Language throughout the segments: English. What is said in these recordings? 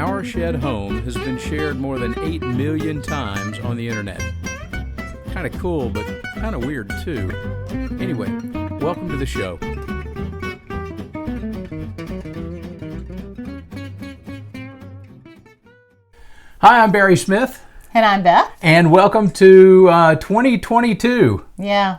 Our Shed Home has been shared more than 8 million times on the internet. Kind of cool, but kind of weird too. Anyway, welcome to the show. Hi, I'm Barry Smith. And I'm Beth. And welcome to 2022. Yeah,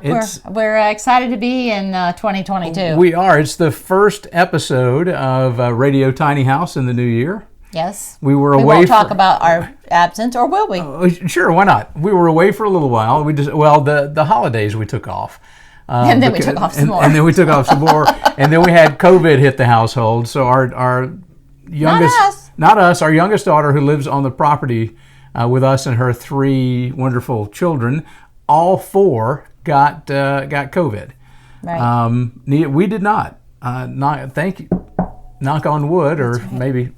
we're excited to be in 2022. We are. It's the first episode of Radio Tiny House in the new year. Yes. We won't talk about our absence, or will we? Sure, why not? We were away for a little while. The holidays we took off. And then we took off some more. And then we took off some more. And then we had COVID hit the household. So our youngest... Not us. Our youngest daughter, who lives on the property with us and her 3 wonderful children, all 4 got COVID. Right. We did not. Thank you. Knock on wood, or right. Maybe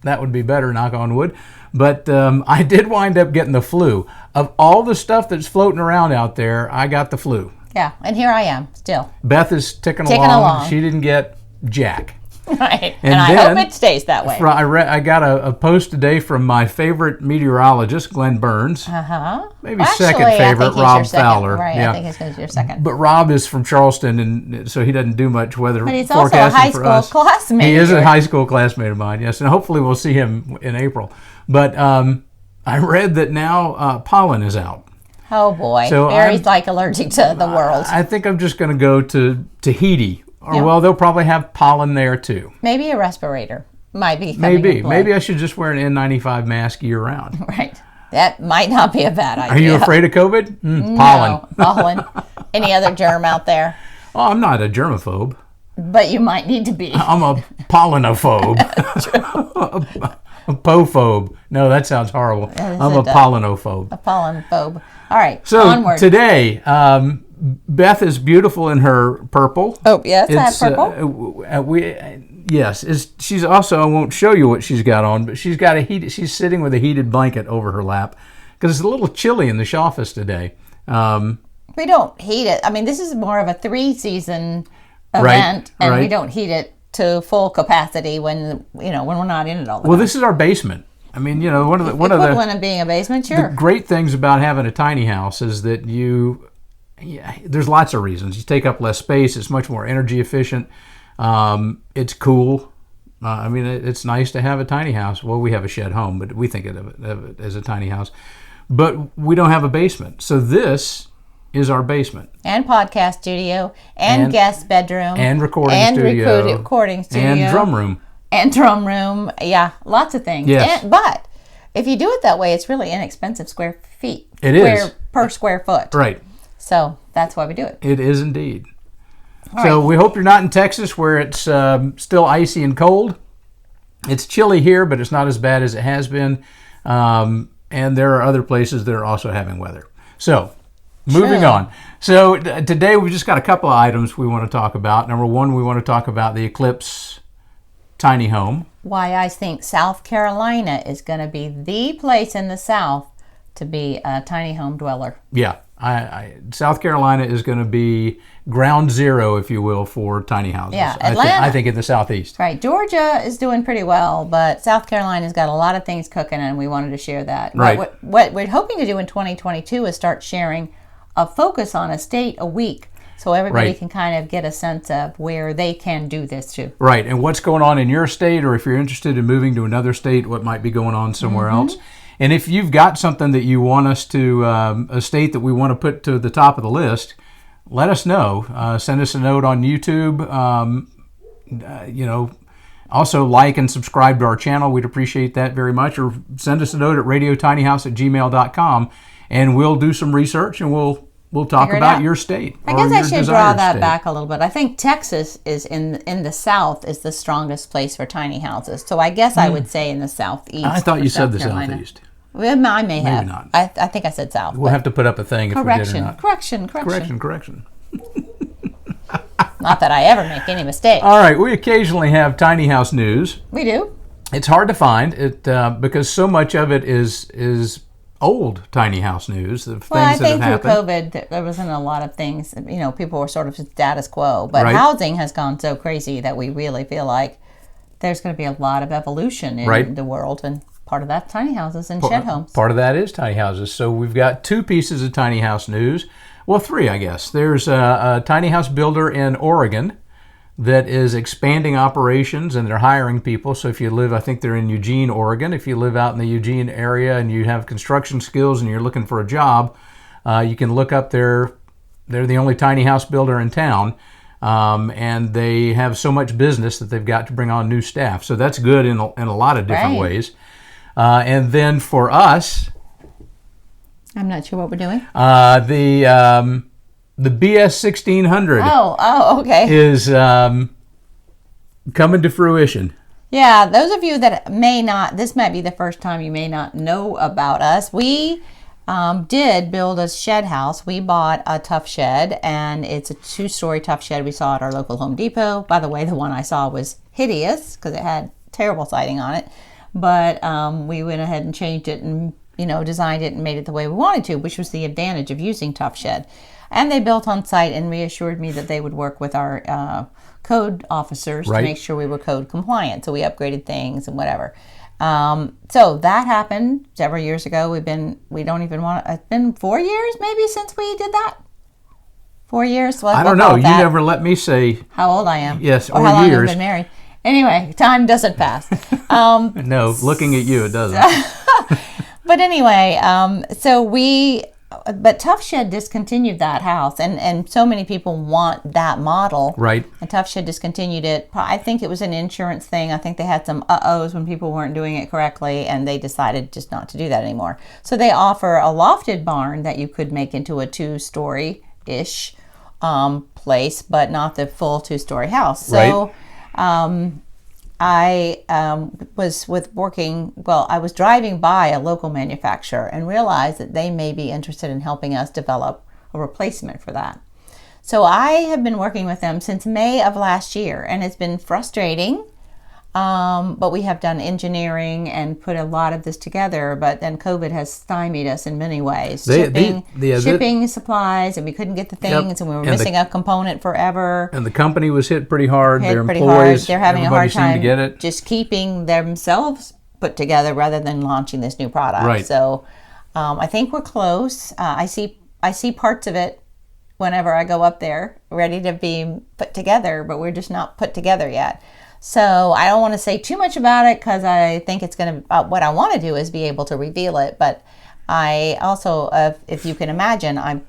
that would be better, knock on wood. But I did wind up getting the flu. Of all the stuff that's floating around out there, I got the flu. Yeah, and here I am still. Beth is ticking along. She didn't get jack. Right, and I hope it stays that way. I got a post today from my favorite meteorologist, Glenn Burns. Maybe second favorite, Rob Fowler. Right, yeah. I think he's your second. But Rob is from Charleston, and so he doesn't do much weather forecasting for us. But he's also a high school classmate. He is a high school classmate of mine, yes, and hopefully we'll see him in April. But I read that now pollen is out. Oh boy, so Barry's allergic to the world. I think I'm just going to go to Tahiti. Or, well, they'll probably have pollen there, too. Maybe a respirator might be coming Maybe. into play. Maybe I should just wear an N95 mask year-round. Right. That might not be a bad idea. Are you afraid of COVID? No, pollen. Pollen. Any other germ out there? Oh, I'm not a germaphobe. But you might need to be. I'm a pollenophobe. A pophobe. No, that sounds horrible. I'm a pollenophobe. A pollenophobe. All right, so onward. Today, Beth is beautiful in her purple. Oh, yes, I have purple. She's also, I won't show you what she's got on, but she's got she's sitting with a heated blanket over her lap because it's a little chilly in the office today. We don't heat it. I mean, this is more of a 3-season event, and we don't heat it to full capacity when we're not in it all the time. Well, this is our basement. I mean, one of the equivalent of being a basement, sure. The great things about having a tiny house is that there's lots of reasons. You take up less space. It's much more energy efficient. It's cool. It's nice to have a tiny house. Well, we have a shed home, but we think of it as a tiny house. But we don't have a basement. So this is our basement. And podcast studio, and guest bedroom. And recording studio. And recording studio. And drum room. And drum room. Yeah, lots of things. Yes. But if you do it that way, it's really inexpensive square feet. It is. Per square foot. Right. So that's why we do it. It is indeed. So we hope you're not in Texas where it's still icy and cold. It's chilly here, but it's not as bad as it has been. And there are other places that are also having weather. So moving on. So today we've just got a couple of items we want to talk about. Number one, we want to talk about the Eclipse tiny home. Why I think South Carolina is going to be the place in the South to be a tiny home dweller. Yeah. South Carolina is going to be ground zero, if you will, for tiny houses. Yeah, Atlanta. I think in the Southeast. Right. Georgia is doing pretty well, but South Carolina's got a lot of things cooking, and we wanted to share that. Right. What we're hoping to do in 2022 is start sharing a focus on a state a week, so everybody can kind of get a sense of where they can do this too. Right. And what's going on in your state, or if you're interested in moving to another state, what might be going on somewhere else. And if you've got something that you want us to, a state that we want to put to the top of the list, let us know. Send us a note on YouTube. Also like and subscribe to our channel. We'd appreciate that very much. Or send us a note at radiotinyhouse@gmail.com, and we'll do some research and we'll talk about your state. I guess I should draw that back a little bit. I think Texas is in the South is the strongest place for tiny houses. So I guess I would say in the Southeast. I thought you said the Southeast. Well, I may have. Maybe not. I think I said South. We'll have to put up a thing if we did or not. Correction. Not that I ever make any mistakes. All right, we occasionally have tiny house news. We do. It's hard to find it because so much of it is old tiny house news. Of things that have happened. Through COVID, there wasn't a lot of things. People were sort of status quo, but housing has gone so crazy that we really feel like there's going to be a lot of evolution in the world, and part of that tiny houses and shed homes. Part of that is tiny houses. So we've got 2 pieces of tiny house news. Well, 3, I guess. There's a tiny house builder in Oregon that is expanding operations, and they're hiring people. So if you live, I think they're in Eugene, Oregon. If you live out in the Eugene area and you have construction skills and you're looking for a job, you can look up they're the only tiny house builder in town. And they have so much business that they've got to bring on new staff. So that's good in a lot of different ways. And then for us, I'm not sure what we're doing. The BS 1600 okay. is coming to fruition. Yeah, those of you that this might be the first time you may not know about us. We did build a shed house. We bought a Tuff Shed, and it's a 2-story Tuff Shed we saw at our local Home Depot. By the way, the one I saw was hideous because it had terrible siding on it. But we went ahead and changed it and designed it and made it the way we wanted to, which was the advantage of using Tuff Shed. And they built on site and reassured me that they would work with our code officers to make sure we were code compliant. So we upgraded things and whatever. So that happened several years ago. It's been 4 years maybe since we did that. 4 years. So I don't know. You never let me say how old I am. Yes, or how long I've been married. Anyway, time doesn't pass. No, looking at you, it doesn't. But anyway, but Tuff Shed discontinued that house, and so many people want that model. Right. And Tuff Shed discontinued it. I think it was an insurance thing. I think they had some uh-ohs when people weren't doing it correctly, and they decided just not to do that anymore. So they offer a lofted barn that you could make into a 2-story-ish place, but not the full 2-story house. So I was driving by a local manufacturer and realized that they may be interested in helping us develop a replacement for that. So I have been working with them since May of last year, and it's been frustrating. But we have done engineering and put a lot of this together, but then COVID has stymied us in many ways. Shipping supplies, and we couldn't get the things, and we were missing a component forever. And the company was hit pretty hard. Their employees, they're having a hard time to get it. Just keeping themselves put together rather than launching this new product. Right. So I think we're close. I see parts of it whenever I go up there, ready to be put together, but we're just not put together yet. So I don't want to say too much about it because I think it's going to, what I want to do is be able to reveal it. But I also, if you can imagine, I'm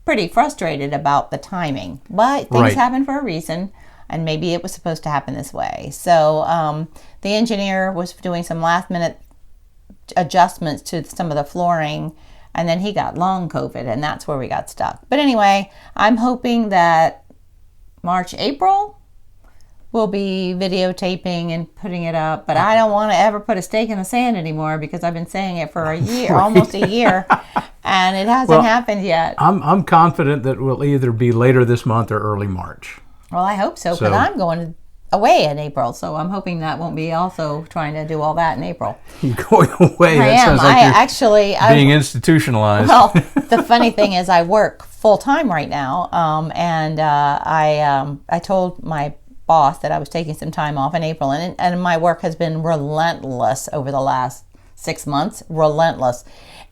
pretty frustrated about the timing. But things happen for a reason, and maybe it was supposed to happen this way. So the engineer was doing some last minute adjustments to some of the flooring, and then he got long COVID, and that's where we got stuck. But anyway, I'm hoping that March, April, we'll be videotaping and putting it up, but I don't want to ever put a stake in the sand anymore because I've been saying it for a year, almost a year, and it hasn't happened yet. I'm confident that we'll either be later this month or early March. Well, I hope so, because I'm going away in April, so I'm hoping that won't be also trying to do all that in April. You're going away? I am. Being institutionalized. Well, the funny thing is I work full-time right now, and I told my boss that I was taking some time off in April, and my work has been relentless over the last 6 months, relentless.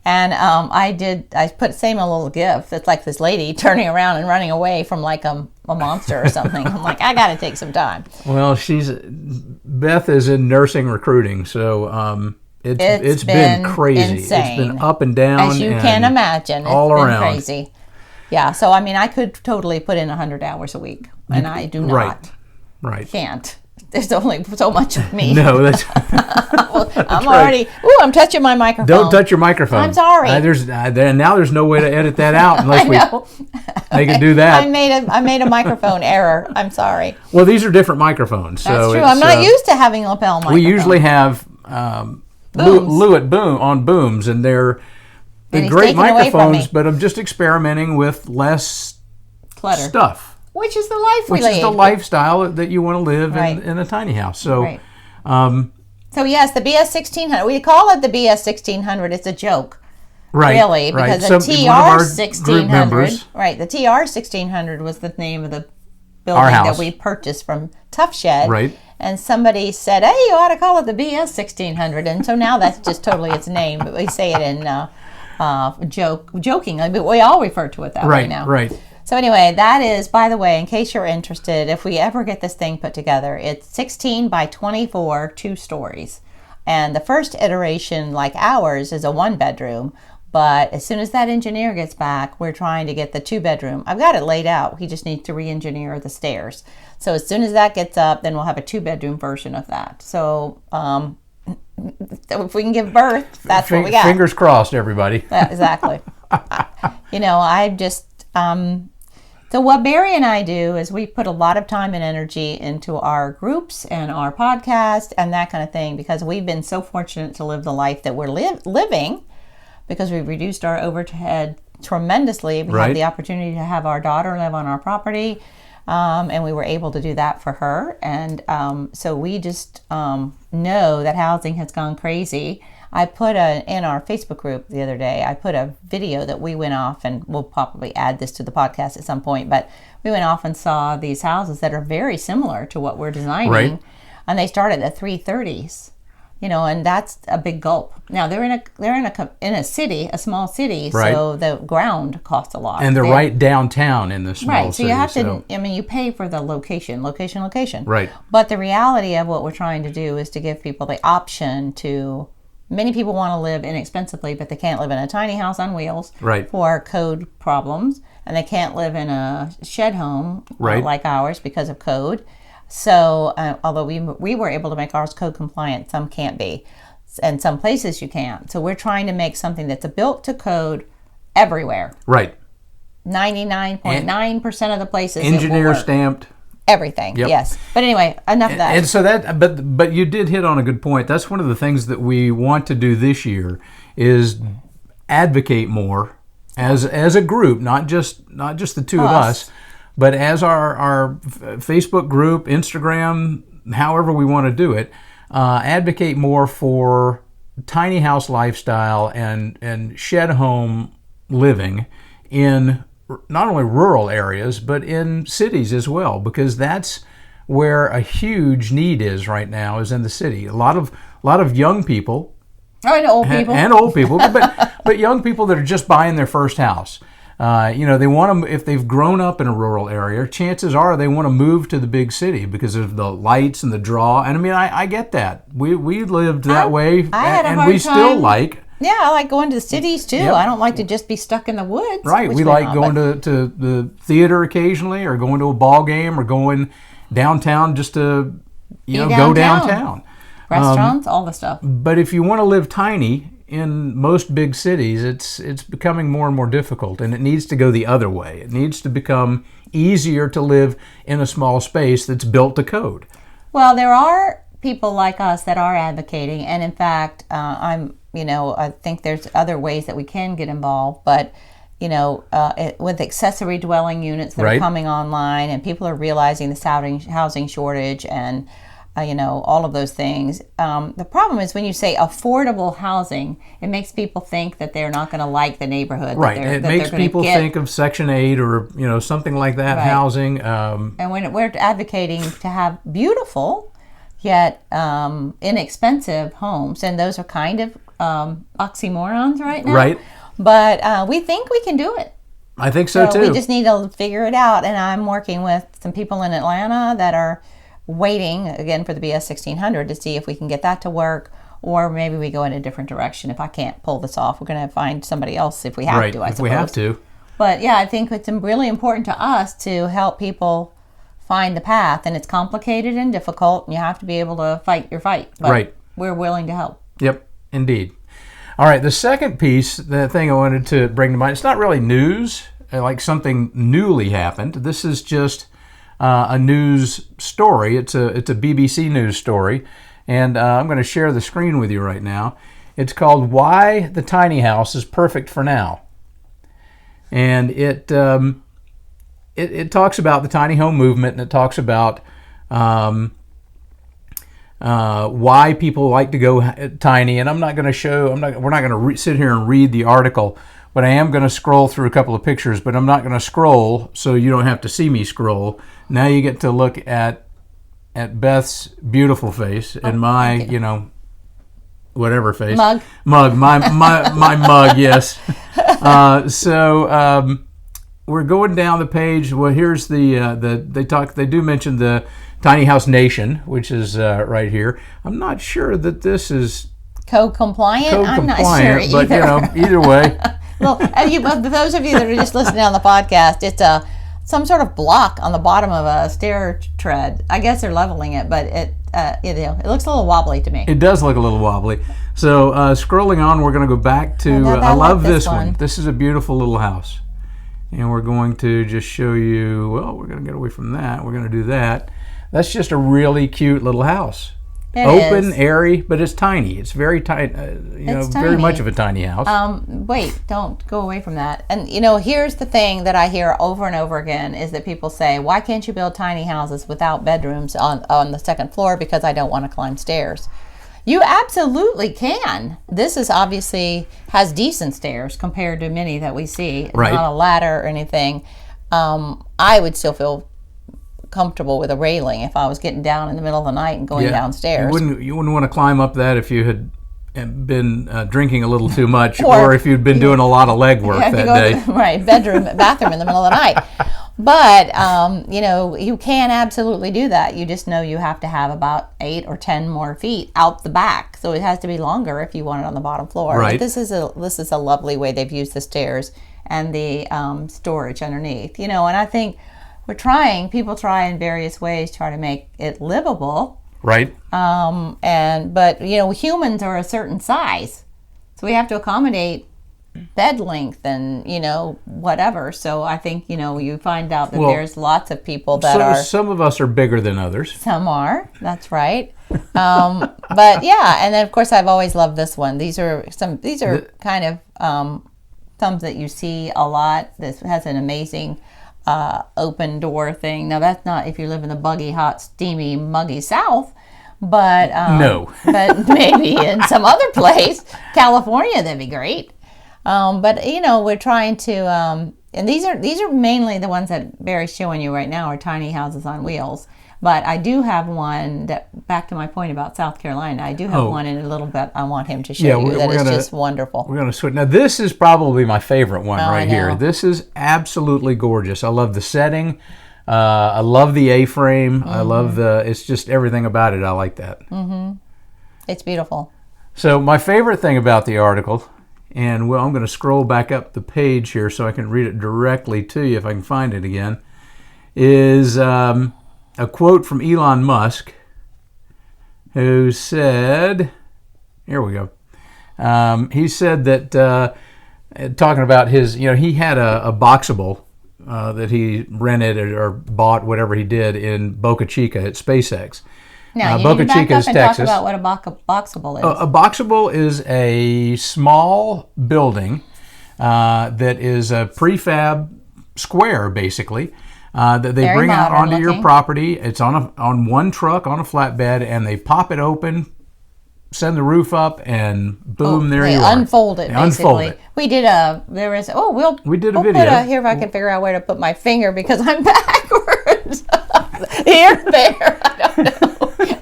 And I put same a little gif. It's like this lady turning around and running away from like a monster or something. I'm like, I got to take some time. Well, Beth is in nursing recruiting, so it's been crazy. Insane. It's been up and down, as you can imagine. All it's been around. Crazy. Yeah. So I mean, I could totally put in 100 hours a week, and I do not. Right. Can't. There's only so much of me. No, that's. Well, I'm already. Ooh, I'm touching my microphone. Don't touch your microphone. I'm sorry. Now there's no way to edit that out unless they can do that. I made a microphone error. I'm sorry. Well, these are different microphones. That's so true. I'm not used to having lapel microphones. We usually have Lewitt boom on booms, and they're great microphones. But I'm just experimenting with less clutter stuff. Which is the life we lead. Which is the lifestyle that you want to live in a tiny house. So, so yes, the BS 1600. We call it the BS 1600. It's a joke, really, because the TR 1600. Right, the TR 1600 was the name of the building that we purchased from Tuff Shed. Right. and somebody said, "Hey, you ought to call it the BS 1600." And so now that's just totally its name, but we say it in jokingly, but we all refer to it that way now. Right. So anyway, that is, by the way, in case you're interested, if we ever get this thing put together, it's 16 by 24, 2 stories. And the first iteration, like ours, is a 1-bedroom. But as soon as that engineer gets back, we're trying to get the 2-bedroom. I've got it laid out. He just needs to re-engineer the stairs. So as soon as that gets up, then we'll have a 2-bedroom version of that. So if we can give birth, that's what we got. Fingers crossed, everybody. Yeah, exactly. I just... So what Barry and I do is we put a lot of time and energy into our groups and our podcast and that kind of thing, because we've been so fortunate to live the life that we're living, because we've reduced our overhead tremendously. We had the opportunity to have our daughter live on our property, and we were able to do that for her. And so we just know that housing has gone crazy. I put in our Facebook group the other day, I put a video that we went off, and we'll probably add this to the podcast at some point, but we went off and saw these houses that are very similar to what we're designing, and they start at the 330s, and that's a big gulp. Now they're in a city, a small city, so the ground costs a lot. And they're right downtown in the small city. So you have to, you pay for the location. Right. But the reality of what we're trying to do is to give people the option to... Many people want to live inexpensively, but they can't live in a tiny house on wheels for code problems, and they can't live in a shed home like ours because of code. So although we were able to make ours code compliant, some can't be, and some places you can't. So we're trying to make something that's built to code everywhere. Right. 99.9% of the places. Engineer stamped. Everything, yes. But anyway, enough of that. And so but you did hit on a good point. That's one of the things that we want to do this year is advocate more as a group, not just the two of us, but as our Facebook group, Instagram, however we want to do it, advocate more for tiny house lifestyle and shed home living in not only rural areas, but in cities as well, because that's where a huge need is right now, is in the city. A lot of young people, and old people, but young people that are just buying their first house. They want to, if they've grown up in a rural area, chances are they want to move to the big city because of the lights and the draw. And I get that. We lived that way, and we still like. Yeah, I like going to the cities too. Yep. I don't like to just be stuck in the woods. Right. We like going to the theater occasionally, or going to a ball game, or going downtown just to go downtown. Restaurants, all the stuff. But if you want to live tiny in most big cities, it's becoming more and more difficult, and it needs to go the other way. It needs to become easier to live in a small space that's built to code. Well, there are people like us that are advocating, and in fact, I think there's other ways that we can get involved, but with accessory dwelling units that are coming online, and people are realizing the housing shortage, and all of those things. The problem is when you say affordable housing, it makes people think that they're not going to like the neighborhood. Right. It makes people think of Section 8 or something like that housing. And when we're advocating to have beautiful yet inexpensive homes, and those are kind of oxymorons right now. Right. But we think we can do it. I think so too. We just need to figure it out. And I'm working with some people in Atlanta that are waiting again for the BS 1600 to see if we can get that to work, or maybe we go in a different direction. If I can't pull this off, we're going to find somebody else if we have to, I suppose. If we have to. But yeah, I think it's really important to us to help people find the path, and it's complicated and difficult, and you have to be able to fight your fight. But we're willing to help. Yep, indeed. All right, the second piece, the thing I wanted to bring to mind, it's not really news, like something newly happened. This is just a news story. It's a BBC news story, and I'm going to share the screen with you right now. It's called "Why the Tiny House is Perfect for Now," and it talks about the tiny home movement, and it talks about why people like to go tiny. And I'm not going to show. We're not going to sit here and read the article, but I am going to scroll through a couple of pictures. But I'm not going to scroll, so you don't have to see me scroll. Now you get to look at at Beth's beautiful face and my, whatever face. Mug. My mug, yes. So we're going down the page. Well, here's they do mention the Tiny House Nation, which is right here. I'm not sure that this is Code compliant. I'm not sure either. But either way. Well, for those of you that are just listening on the podcast, it's some sort of block on the bottom of a stair tread. I guess they're leveling it, but it looks a little wobbly to me. It does look a little wobbly. So scrolling on, we're going to go back to. I love this one. This is a beautiful little house, and we're going to just show you. Well, we're going to get away from that. We're going to do that. That's just a really cute little house. Open, airy, but it's tiny. It's very tiny. It's tiny. Very much of a tiny house. Wait, don't go away from that. And here's the thing that I hear over and over again is that people say, "Why can't you build tiny houses without bedrooms on the second floor? Because I don't want to climb stairs." You absolutely can. This is obviously has decent stairs compared to many that we see. It's not a ladder or anything. I would still feel comfortable with a railing if I was getting down in the middle of the night and going downstairs. You wouldn't want to climb up that if you had been drinking a little too much or if you'd been doing a lot of leg work that day. Bathroom in the middle of the night. But you can absolutely do that. You just know you have to have about 8 or 10 more feet out the back, so it has to be longer if you want it on the bottom floor. Right. But this is a lovely way they've used the stairs and the storage underneath. And I think people try in various ways to make it livable. Right. But humans are a certain size, so we have to accommodate bed length and whatever. So I think you find out that there's lots of people that are. Some of us are bigger than others. Some are. That's right. But yeah, and then of course I've always loved this one. These are kind of some that you see a lot. This has an amazing open door thing. Now that's not if you live in the buggy, hot, steamy, muggy South, but no. But maybe in some other place, California, that'd be great. But we're trying to, and these are mainly the ones that Barry's showing you right now are tiny houses on wheels. But I do have one that, back to my point about South Carolina, I do have one in a little bit I want him to show you that is just wonderful. We're going to switch. Now, this is probably my favorite one right here. This is absolutely gorgeous. I love the setting. I love the A-frame. Mm-hmm. I love it's just everything about it. I like that. Mm-hmm. It's beautiful. So my favorite thing about the article, and I'm going to scroll back up the page here so I can read it directly to you if I can find it again, is a quote from Elon Musk, who said, here we go. He said that, talking about his, he had a Boxable that he rented or bought, whatever he did, in Boca Chica at SpaceX. Now, you need to back up and talk about what a Boxable is. A Boxable is a small building that is a prefab square, basically, that they bring out onto your property. It's on one truck on a flatbed, and they pop it open, send the roof up, and boom, there you are. Unfold it, basically. We did a video. Here, if I can figure out where to put my finger because I'm backwards. Here, there, I don't know.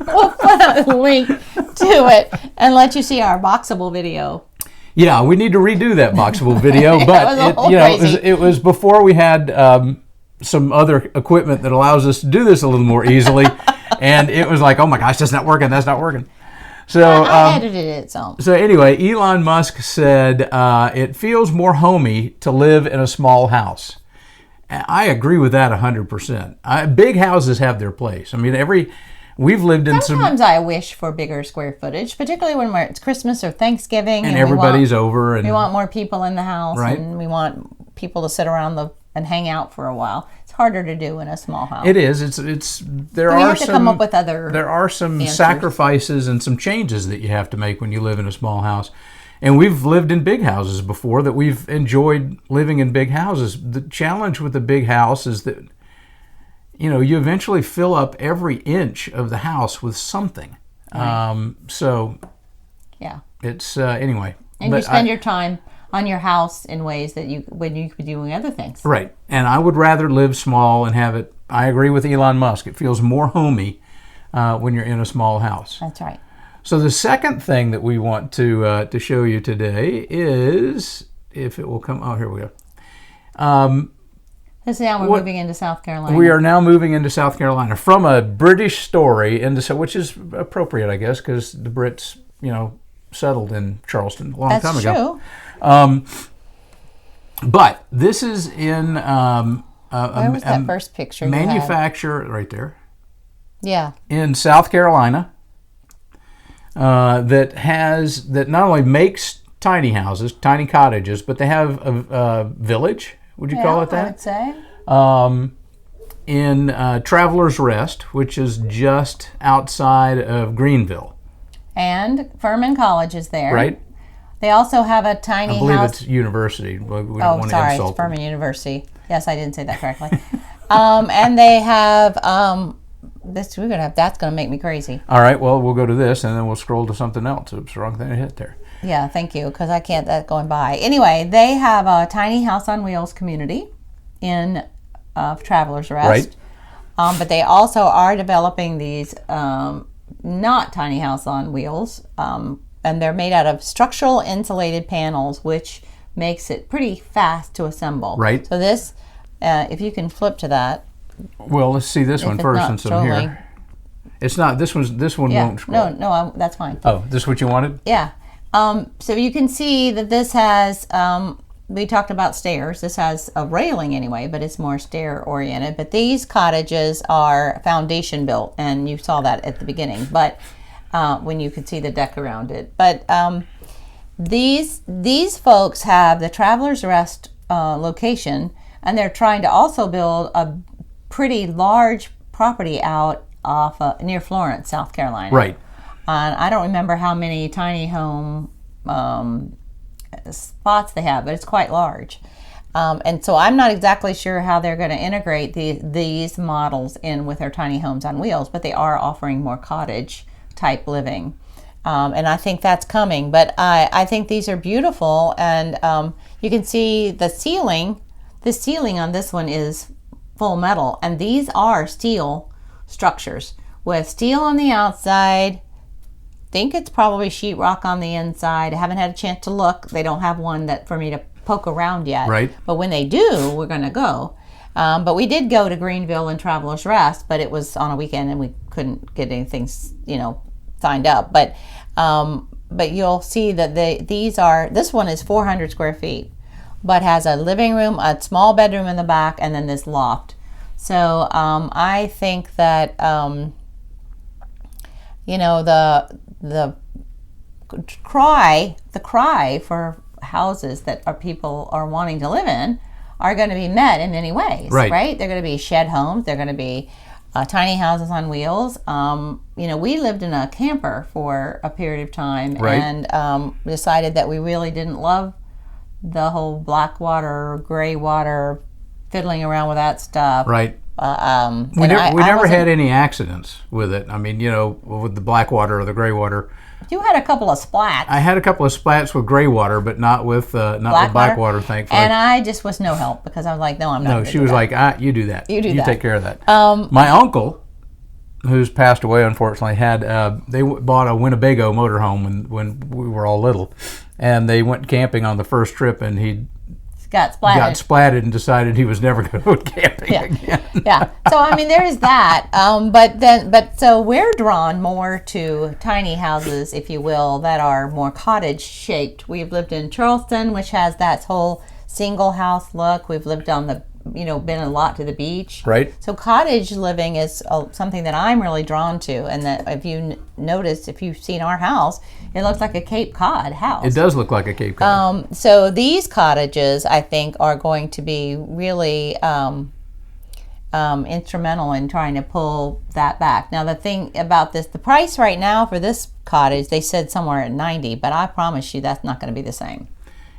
We'll put a link to it and let you see our Boxable video. Yeah, we need to redo that Boxable video, but it was before we had some other equipment that allows us to do this a little more easily, and it was like, oh my gosh, that's not working. So I edited it some. So anyway, Elon Musk said it feels more homey to live in a small house. I agree with that 100%. Big houses have their place. I mean, we've lived in Sometimes I wish for bigger square footage, particularly when it's Christmas or Thanksgiving. And everybody's over. And we want more people in the house. Right. And we want people to sit around and hang out for a while. It's harder to do in a small house. It is. There are some sacrifices and some changes that you have to make when you live in a small house. And we've lived in big houses before that we've enjoyed living in big houses. The challenge with a big house is that you eventually fill up every inch of the house with something. Right. It's anyway. And you spend your time on your house in ways that when you could be doing other things. Right. And I would rather live small and have it. I agree with Elon Musk. It feels more homey when you're in a small house. That's right. So the second thing that we want to show you today is, if it will come, oh, here we go. This is now we're moving into South Carolina. We are now moving into South Carolina from a British story into, which is appropriate, I guess, because the Brits, settled in Charleston a long time ago. That's true. But this is in where was that first picture? Manufacturer right there. Yeah. In South Carolina, that not only makes tiny houses, tiny cottages, but they have a village. Would you call it that? I would say. In Travelers Rest, which is just outside of Greenville. And Furman College is there. Right. They also have a tiny house. I believe it's university. We don't want to insult it's Furman University. Yes, I didn't say that correctly. And they have that's going to make me crazy. All right. Well, we'll go to this, and then we'll scroll to something else. It's the wrong thing to hit there. Yeah, thank you, because I can't that going by. Anyway, they have a tiny house on wheels community in Travelers Rest. Right. But they also are developing these not tiny house on wheels, and they're made out of structural insulated panels, which makes it pretty fast to assemble. Right. So this, if you can flip to that. Well, let's see this one first since I'm here. It's not, this one won't scroll. No, that's fine. Oh, this is what you wanted? Yeah. So you can see that this has, we talked about stairs. This has a railing anyway, but it's more stair oriented. But these cottages are foundation built, and you saw that at the beginning. But when you could see the deck around it. But these folks have the Travelers Rest location, and they're trying to also build a pretty large property out off near Florence, South Carolina. Right. And I don't remember how many tiny home spots they have, but it's quite large. And so I'm not exactly sure how they're going to integrate these models in with their tiny homes on wheels, but they are offering more cottage type living. And I think that's coming. But I think these are beautiful. And you can see the ceiling. The ceiling on this one is full metal. And these are steel structures with steel on the outside. Think it's probably sheetrock on the inside. I haven't had a chance to look. They don't have one that for me to poke around yet. Right. But when they do, we're going to go. But we did go to Greenville and Travelers Rest, but it was on a weekend and we couldn't get anything, signed up. But you'll see that this one is 400 square feet, but has a living room, a small bedroom in the back, and then this loft. So I think that the cry for houses that people are wanting to live in are going to be met in many ways, right? They're going to be shed homes. They're going to be tiny houses on wheels. We lived in a camper for a period of time, and decided that we really didn't love the whole black water, gray water, fiddling around with that stuff. Right. We never had any accidents with it. I mean, with the black water or the gray water. You had a couple of splats. I had a couple of splats with gray water, but not with black water, thankfully. And I just was no help because I was like, no, I'm not. No, she was like, you do that. You take care of that. My uncle, who's passed away, unfortunately, they bought a Winnebago motorhome when we were all little, and they went camping on the first trip, and he got splatted and decided he was never going to go camping again. Yeah. So I mean, there is that. So we're drawn more to tiny houses, if you will, that are more cottage shaped. We've lived in Charleston, which has that whole single house look. We've lived on been a lot to the beach. Right. So cottage living is something that I'm really drawn to, and that if you notice, if you've seen our house, it looks like a Cape Cod house. It does look like a Cape Cod. So these cottages, I think, are going to be really instrumental in trying to pull that back. Now, the thing about this, the price right now for this cottage, they said somewhere at $90, but I promise you that's not going to be the same.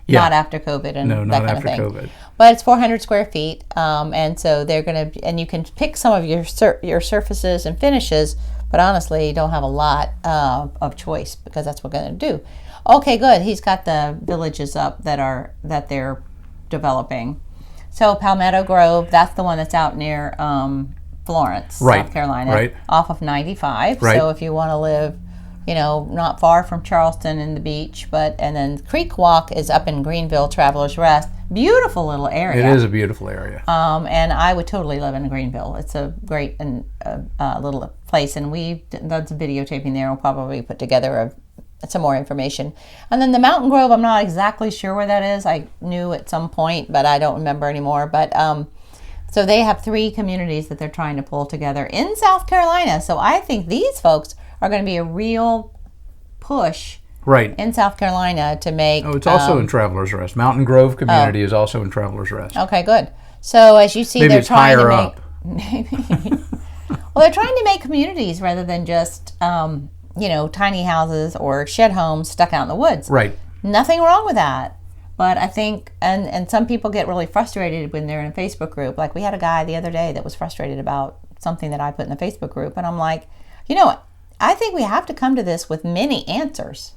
Yeah. Not after COVID and that kind of thing. COVID. But it's 400 square feet, and so they're going to, and you can pick some of your surfaces and finishes, but honestly, you don't have a lot of choice because that's what we're going to do. Okay, good. He's got the villages up that they're developing. So Palmetto Grove, that's the one that's out near Florence, Right. South Carolina, Right. off of 95. Right. So if you want to live, not far from Charleston and the beach, and then Creek Walk is up in Greenville, Travelers Rest. Beautiful little area. It is a beautiful area. And I would totally live in Greenville. It's a great and little place, and we've done some videotaping there. We'll probably put together some more information. And then the Mountain Grove, I'm not exactly sure where that is. I knew at some point, but I don't remember anymore. But so they have 3 communities that they're trying to pull together in South Carolina. So I think these folks are going to be a real push right. in South Carolina to make... Oh, it's also in Travelers Rest. Mountain Grove community is also in Travelers Rest. Okay, good. So as you see, Maybe they're it's trying higher to up. make... Maybe. Well, they're trying to make communities rather than just, tiny houses or shed homes stuck out in the woods. Right. Nothing wrong with that. But I think, and some people get really frustrated when they're in a Facebook group. Like we had a guy the other day that was frustrated about something that I put in the Facebook group. And I'm like, I think we have to come to this with many answers,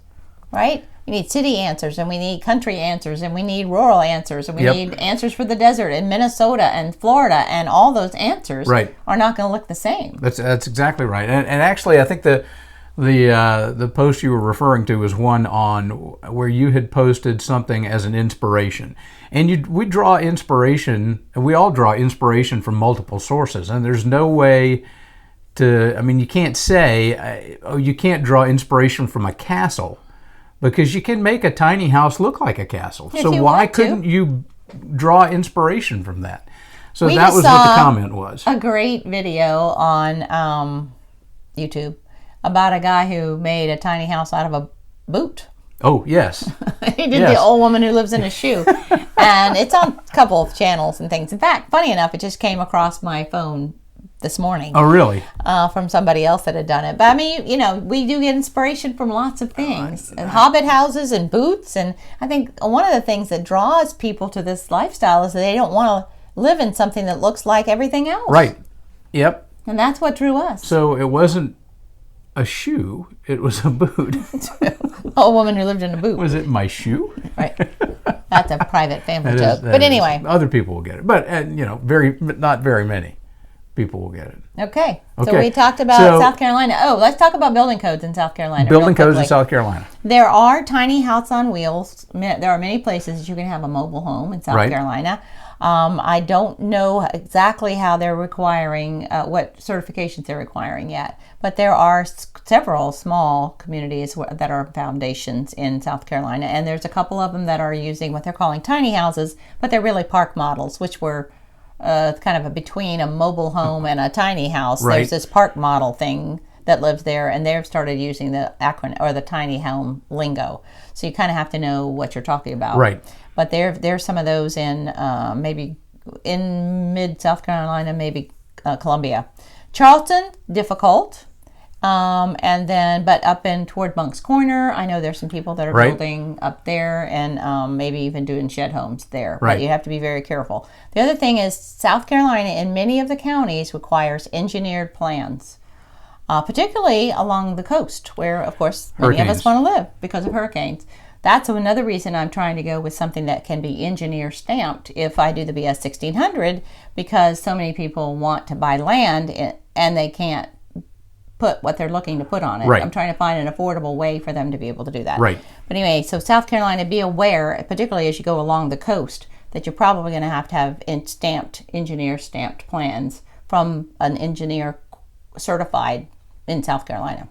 right? We need city answers, and we need country answers, and we need rural answers, and we need answers for the desert in Minnesota and Florida, and all those answers are not going to look the same. That's exactly right. And actually, I think the post you were referring to was one on where you had posted something as an inspiration, and we draw inspiration, and we all draw inspiration from multiple sources, and there's no way you can't say, you can't draw inspiration from a castle, because you can make a tiny house look like a castle. So why couldn't you draw inspiration from that? So that was what the comment was. A great video on YouTube about a guy who made a tiny house out of a boot. Oh, yes. He did the old woman who lives in a shoe. And it's on a couple of channels and things. In fact, funny enough, it just came across my phone this morning. Oh, really? From somebody else that had done it. But we do get inspiration from lots of things. And hobbit houses and boots. And I think one of the things that draws people to this lifestyle is that they don't want to live in something that looks like everything else. Right. Yep. And that's what drew us. So it wasn't a shoe, it was a boot. A woman who lived in a boot. Was it my shoe? Right. That's a private family joke. But anyway. Other people will get it. But, not very many people will get it. Okay. So we talked about South Carolina. Oh, let's talk about building codes in South Carolina. Building codes in South Carolina. There are tiny house on wheels. There are many places that you can have a mobile home in South Carolina. I don't know exactly how they're requiring, what certifications they're requiring yet. But there are several small communities that are foundations in South Carolina. And there's a couple of them that are using what they're calling tiny houses, but they're really park models, which were kind of between a mobile home and a tiny house. Right. There's this park model thing that lives there, and they've started using the acronym or the tiny home lingo. So you kind of have to know what you're talking about. Right. But there's some of those in maybe in mid South Carolina, maybe Columbia. Charleston, difficult. But up in toward Monk's Corner, I know there's some people that are building up there and maybe even doing shed homes there. Right. But you have to be very careful. The other thing is South Carolina in many of the counties requires engineered plans, particularly along the coast where, of course, many of us want to live because of hurricanes. That's another reason I'm trying to go with something that can be engineer stamped if I do the BS 1600, because so many people want to buy land and they can't put what they're looking to put on it. Right. I'm trying to find an affordable way for them to be able to do that. Right. But anyway, so South Carolina, be aware, particularly as you go along the coast, that you're probably going to have engineer stamped plans from an engineer certified in South Carolina.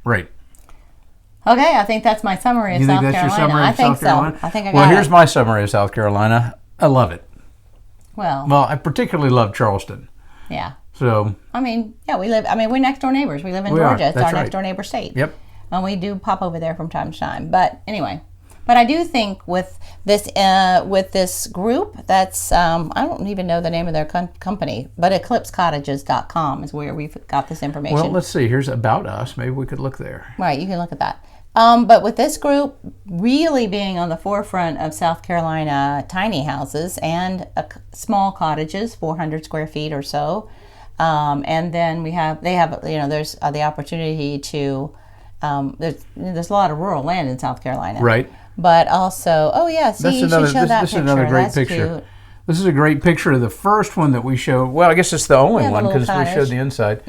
Right. Okay, I think that's my summary of South Carolina. Your summary of South Carolina? I think I got Well, here's my summary of South Carolina. I love it. Well, I particularly love Charleston. Yeah. So. We're next door neighbors. We live in Georgia. It's our next door neighbor state. Yep. And we do pop over there from time to time. But anyway, I do think with this group, that's I don't even know the name of their company, but EclipseCottages.com is where we've got this information. Well, let's see. Here's About Us. Maybe we could look there. Right, you can look at that. But with this group really being on the forefront of South Carolina tiny houses and small cottages, 400 square feet or so, and then there's the opportunity to there's a lot of rural land in South Carolina, right? But also, you should show that picture. This is another great That's picture. Cute. This is a great picture of the first one that we showed. Well, I guess it's the only one because we showed the inside.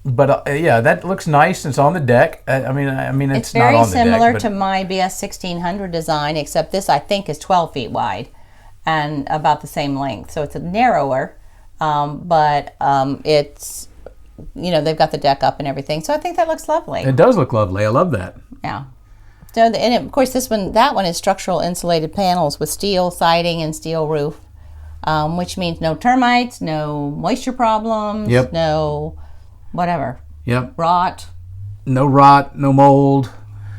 But yeah, that looks nice. It's on the deck. I mean, it's not on the deck. It's very similar to my BS 1600 design, except this I think is 12 feet wide and about the same length. So it's narrower, but it's, you know, they've got the deck up and everything. So I think that looks lovely. It does look lovely. I love that. Yeah. So and of course that one is structural insulated panels with steel siding and steel roof, which means no termites, no moisture problems, no whatever. Yep. Rot. No rot, no mold.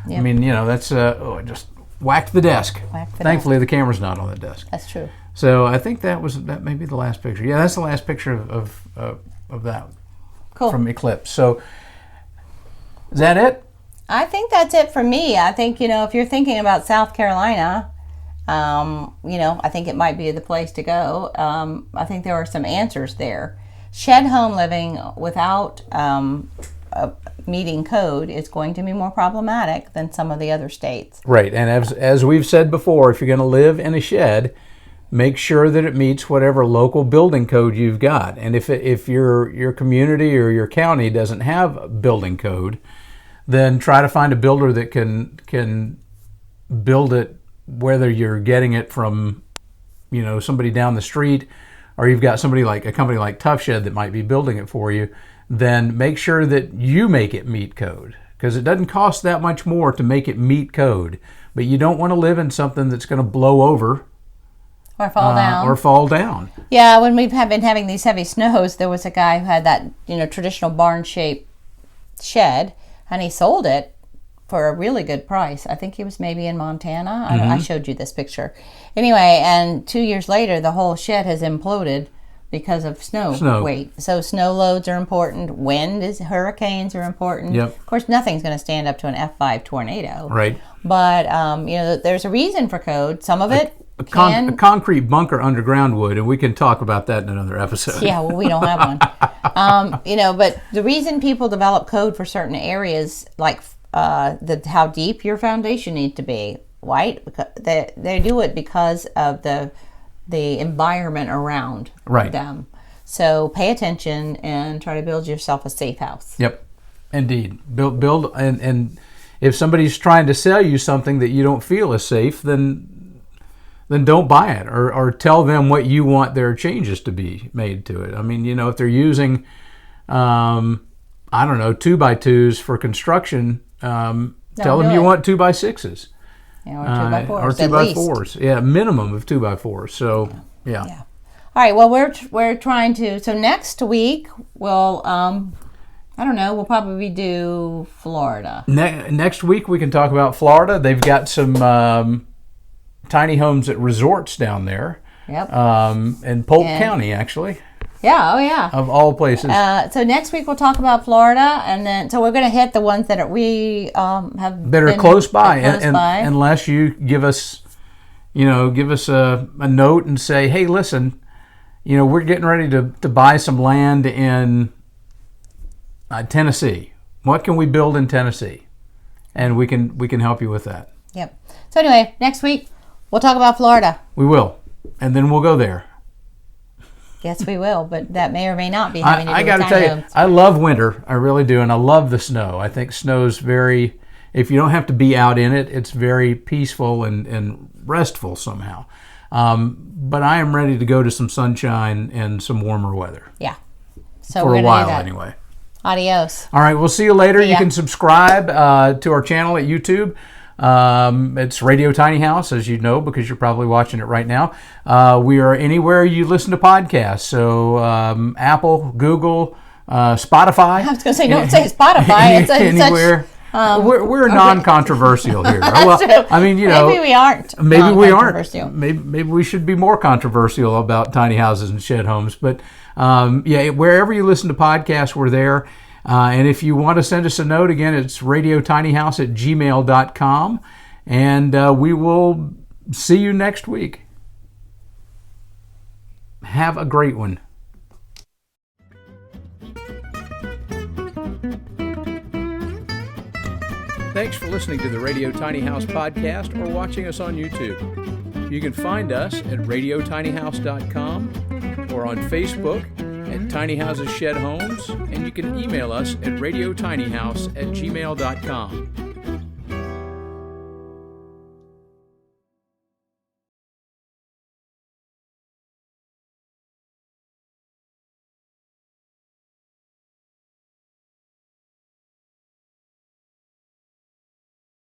Yep. I mean, you know, that's I just whacked the desk. Thankfully, the camera's not on the desk. That's true. So I think that may be the last picture. Yeah, that's the last picture of that. Cool. From Eclipse. So is that it? I think that's it for me. I think, you know, if you're thinking about South Carolina, you know, I think it might be the place to go. I think there are some answers there. Shed home living without meeting code is going to be more problematic than some of the other states. Right, and as we've said before, if you're going to live in a shed, make sure that it meets whatever local building code you've got. And if your community or your county doesn't have a building code, then try to find a builder that can build it, whether you're getting it from, you know, somebody down the street, or you've got somebody like a company like Tuff Shed that might be building it for you. Then make sure that you make it meet code, because it doesn't cost that much more to make it meet code. But you don't want to live in something that's going to blow over or fall down. Yeah, when we've been having these heavy snows, there was a guy who had that, you know, traditional barn-shaped shed, and he sold it for a really good price. I think he was maybe in Montana. I showed you this picture. Anyway, and 2 years later, the whole shed has imploded because of snow weight. So snow loads are important. Hurricanes are important. Yep. Of course, nothing's going to stand up to an F5 tornado. Right. But, you know, there's a reason for code. Some of it a concrete bunker underground would, and we can talk about that in another episode. Yeah, well, we don't have one. You know, but the reason people develop code for certain areas, like how deep your foundation needs to be, right? They do it because of the environment around them. So pay attention and try to build yourself a safe house. Yep, indeed. Build and if somebody's trying to sell you something that you don't feel is safe, then don't buy it, or tell them what you want their changes to be made to it. I mean, you know, if they're using, I don't know, 2x2s for construction, tell them you want 2x6s. Yeah, or 2x4s. Or 2x4s. Yeah, minimum of 2x4s. So, yeah. All right, well, we're trying to, so next week we'll, I don't know, we'll probably do Florida. Next week we can talk about Florida. They've got some tiny homes at resorts down there. Yep. In Polk County, actually. Yeah, oh yeah. Of all places. So next week we'll talk about Florida, and then so we're going to hit the ones that we have that are close by, unless you give us, a note and say, hey, listen, we're getting ready to buy some land in Tennessee. What can we build in Tennessee? And we can help you with that. Yep. So anyway, next week we'll talk about Florida. We will, and then we'll go there. Yes, we will, but that may or may not be having to do with I got to tell you, I love winter. I really do, and I love the snow. I think snow's very, if you don't have to be out in it, it's very peaceful and restful somehow. But I am ready to go to some sunshine and some warmer weather. Yeah. So for a while, anyway. Adios. All right, we'll see you later. You can subscribe to our channel at YouTube. It's Radio Tiny House, as you know, because you're probably watching it right now. We are anywhere you listen to podcasts. So Apple, Google, Spotify. I was going to say, don't say Spotify. It's anywhere. We're non-controversial here. That's true. I mean, maybe we aren't. Maybe we aren't. Maybe we should be more controversial about tiny houses and shed homes. But wherever you listen to podcasts, we're there. And if you want to send us a note, again, it's radiotinyhouse@gmail.com. And we will see you next week. Have a great one. Thanks for listening to the Radio Tiny House podcast or watching us on YouTube. You can find us at radiotinyhouse.com or on Facebook at Tiny Houses Shed Homes, and you can email us at radiotinyhouse@gmail.com.